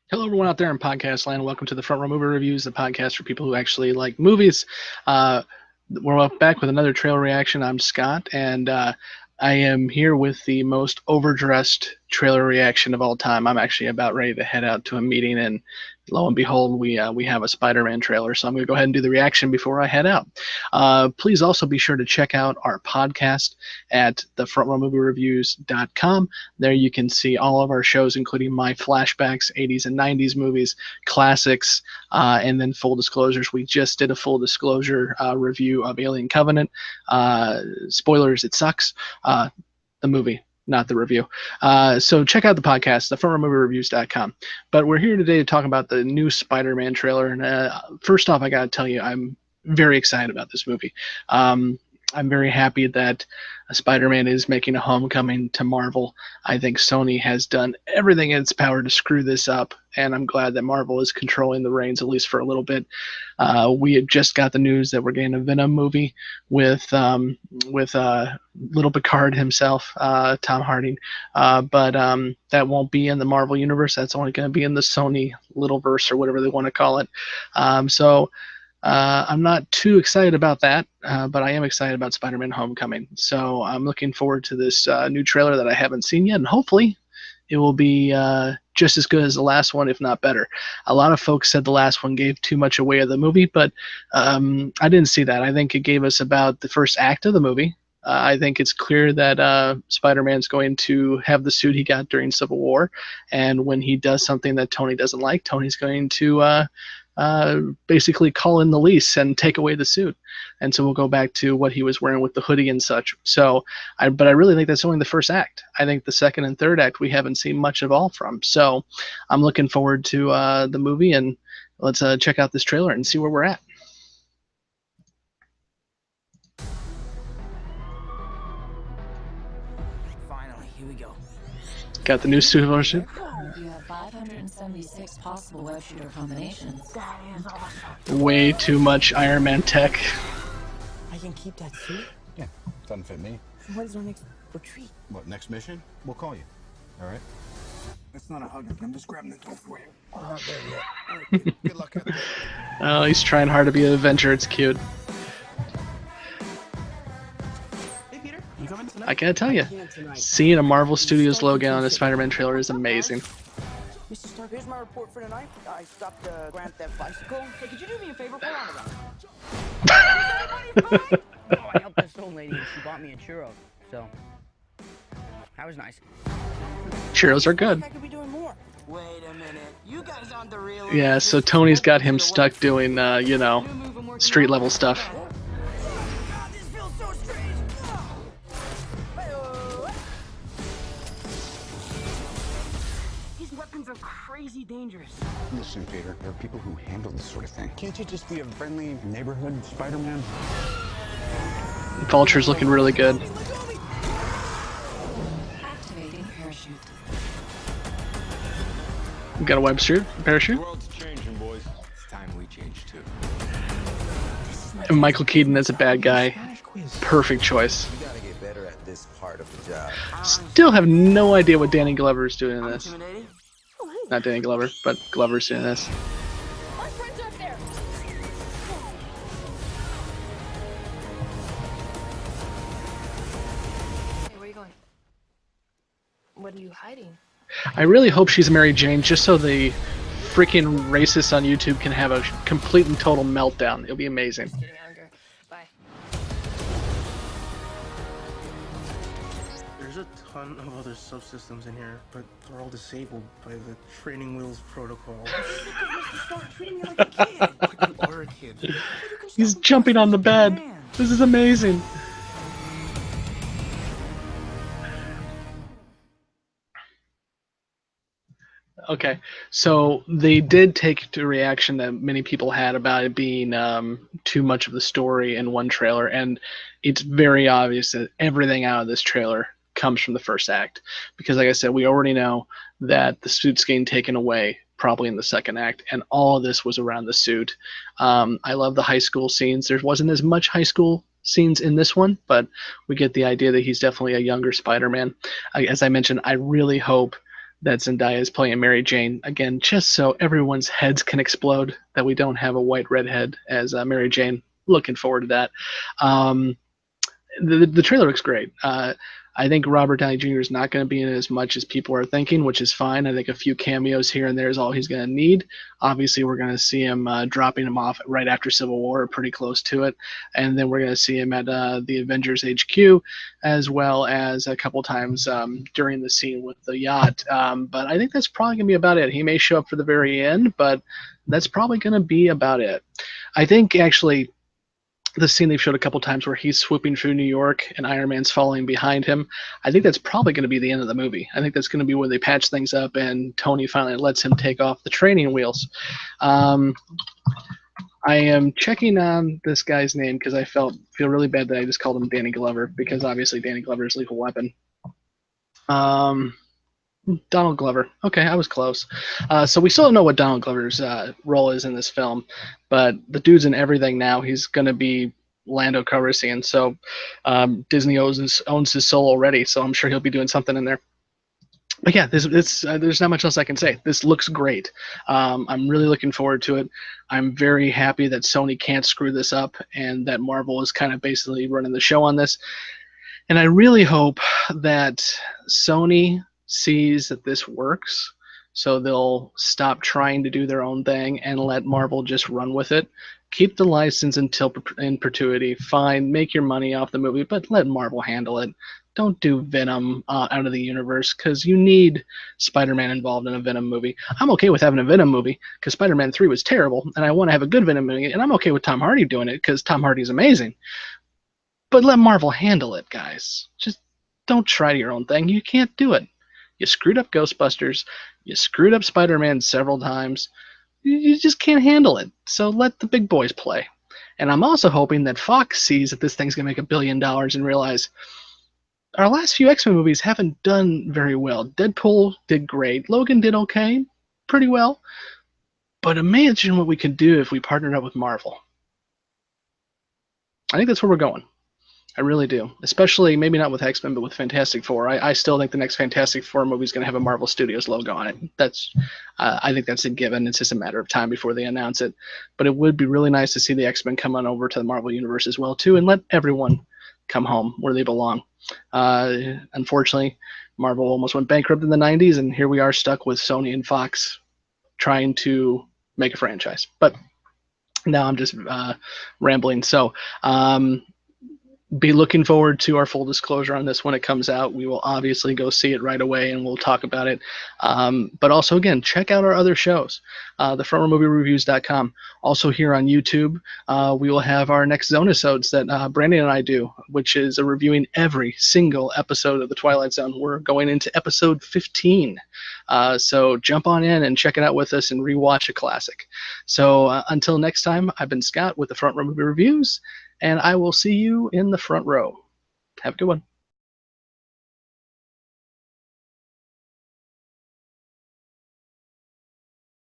Hello, everyone out there in podcast land. Welcome to the Front Row Movie Reviews, the podcast for people who actually like movies. Uh, we're back with another trailer reaction. I'm Scott, and I am here with the most overdressed trailer reaction of all time. I'm actually about ready to head out to a meeting, and lo and behold, we have a Spider-Man trailer. So I'm going to go ahead and do the reaction before I head out. Please also be sure to check out our podcast at thefrontrowmoviereviews.com. There you can see all of our shows, including my flashbacks, 80s and 90s movies, classics, and then full disclosures. We just did a full disclosure review of Alien Covenant. Spoilers, it sucks. The movie, not the review. So check out the podcast, thefrontrowmoviereviews.com. But we're here today to talk about the new Spider-Man trailer. And first off, I got to tell you, I'm very excited about this movie. I'm very happy that Spider-Man is making a homecoming to Marvel. I think Sony has done everything in its power to screw this up, and I'm glad that Marvel is controlling the reins, at least for a little bit. We had just got the news that we're getting a Venom movie with Little Picard himself, Tom Hardy, but that won't be in the Marvel universe. That's only going to be in the Sony Little Verse or whatever they want to call it. I'm not too excited about that, but I am excited about Spider-Man Homecoming. So I'm looking forward to this new trailer that I haven't seen yet, and hopefully it will be just as good as the last one, if not better. A lot of folks said the last one gave too much away of the movie, but I didn't see that. I think it gave us about the first act of the movie. I think it's clear that Spider-Man's going to have the suit he got during Civil War, and when he does something that Tony doesn't like, Tony's going to basically call in the lease and take away the suit. And so we'll go back to what he was wearing with the hoodie and such. But I really think that's only the first act. I think the second and third act we haven't seen much of all from. So I'm looking forward to the movie, and let's check out this trailer and see where we're at. Finally, here we go. Got the new suit version. You have 576 possible web shooter combinations. That is awesome. Way too much Iron Man tech. I can keep that suit? Yeah, doesn't fit me. When's our next retreat? What, next mission? We'll call you. All right? It's not a hug. I'm just grabbing the door for you. I'm not there yet. Good luck out there. Oh, he's trying hard to be an Avenger. It's cute. Hey, Peter, you coming tonight? I gotta tell you, seeing a Marvel Studios logo on a Spider-Man trailer is amazing. Mr. Stark, here's my report for tonight. I stopped the Grand Theft bicycle. Hey, could you do me a favor? Pull on it. Oh, I helped this old lady and she bought me a churro. So, that was nice. Churros are good. I could be doing more. Wait a minute. You guys aren't the real. Yeah, so Tony's got him stuck doing, street level stuff. God, this feels so strange. These weapons are crazy dangerous. Listen, Peter, there are people who handle this sort of thing. Can't you just be a friendly neighborhood Spider-Man? Vulture's looking really good. Activating parachute. Got a web suit, parachute. The world's changing, boys. It's time we change too. And Michael Keaton as a bad guy. Spanish quiz. Perfect choice. We gotta get better at this part of the job. Still have no idea what Danny Glover's doing in this. Intimidating? Not Danny Glover, but Glover's doing this. My friends are up there. Hey, where are you going? What are you hiding? I really hope she's Mary Jane, just so the freaking racists on YouTube can have a complete and total meltdown. It'll be amazing. Getting younger. Bye. There's a ton of other subsystems in here, but they're all disabled by the training wheels protocol. Start treating me like a kid. But you are a kid. He's jumping on the bed. This is amazing. Okay, so they did take the reaction that many people had about it being too much of the story in one trailer, and it's very obvious that everything out of this trailer comes from the first act. Because, like I said, we already know that the suit's getting taken away probably in the second act, and all of this was around the suit. I love the high school scenes. There wasn't as much high school scenes in this one, but we get the idea that he's definitely a younger Spider-Man. As I mentioned, I really hope that Zendaya is playing Mary Jane again, just so everyone's heads can explode that we don't have a white redhead as Mary Jane. Looking forward to that. The trailer looks great. I think Robert Downey Jr. is not going to be in it as much as people are thinking, which is fine. I think a few cameos here and there is all he's going to need. Obviously, we're going to see him dropping him off right after Civil War, or pretty close to it. And then we're going to see him at the Avengers HQ, as well as a couple times during the scene with the yacht. But I think that's probably going to be about it. He may show up for the very end, but that's probably going to be about it. I think, actually, the scene they've showed a couple times where he's swooping through New York and Iron Man's following behind him, I think that's probably going to be the end of the movie. I think that's going to be where they patch things up and Tony finally lets him take off the training wheels. I am checking on this guy's name because I feel really bad that I just called him Danny Glover, because obviously Danny Glover is Lethal Weapon. Donald Glover. Okay, I was close. So we still don't know what Donald Glover's role is in this film, but the dude's in everything now. He's going to be Lando Calrissian. So Disney owns his soul already, so I'm sure he'll be doing something in there. But yeah, there's not much else I can say. This looks great. I'm really looking forward to it. I'm very happy that Sony can't screw this up and that Marvel is kind of basically running the show on this. And I really hope that Sony sees that this works, so they'll stop trying to do their own thing and let Marvel just run with it. Keep the license until in perpetuity. Fine, make your money off the movie, but let Marvel handle it. Don't do Venom out of the universe, because you need Spider-Man involved in a Venom movie. I'm okay with having a Venom movie because Spider-Man 3 was terrible, and I want to have a good Venom movie, and I'm okay with Tom Hardy doing it because Tom Hardy's amazing. But let Marvel handle it, guys. Just don't try your own thing. You can't do it. You screwed up Ghostbusters. You screwed up Spider-Man several times. You just can't handle it. So let the big boys play. And I'm also hoping that Fox sees that this thing's going to make $1 billion and realize our last few X-Men movies haven't done very well. Deadpool did great. Logan did okay, pretty well. But imagine what we could do if we partnered up with Marvel. I think that's where we're going. I really do. Especially, maybe not with X-Men, but with Fantastic Four. I still think the next Fantastic Four movie is going to have a Marvel Studios logo on it. I think that's a given. It's just a matter of time before they announce it. But it would be really nice to see the X-Men come on over to the Marvel Universe as well, too, and let everyone come home where they belong. Unfortunately, Marvel almost went bankrupt in the 90s, and here we are stuck with Sony and Fox trying to make a franchise. But now I'm just rambling. So, be looking forward to our full disclosure on this when it comes out. We will obviously go see it right away and we'll talk about it. But also, again, check out our other shows, the frontrowmoviereviews.com. Also here on YouTube, we will have our next Zone-isodes that Brandon and I do, which is reviewing every single episode of The Twilight Zone. We're going into episode 15. So jump on in and check it out with us and rewatch a classic. So until next time, I've been Scott with the Front Row Movie Reviews, and I will see you in the front row. Have a good one.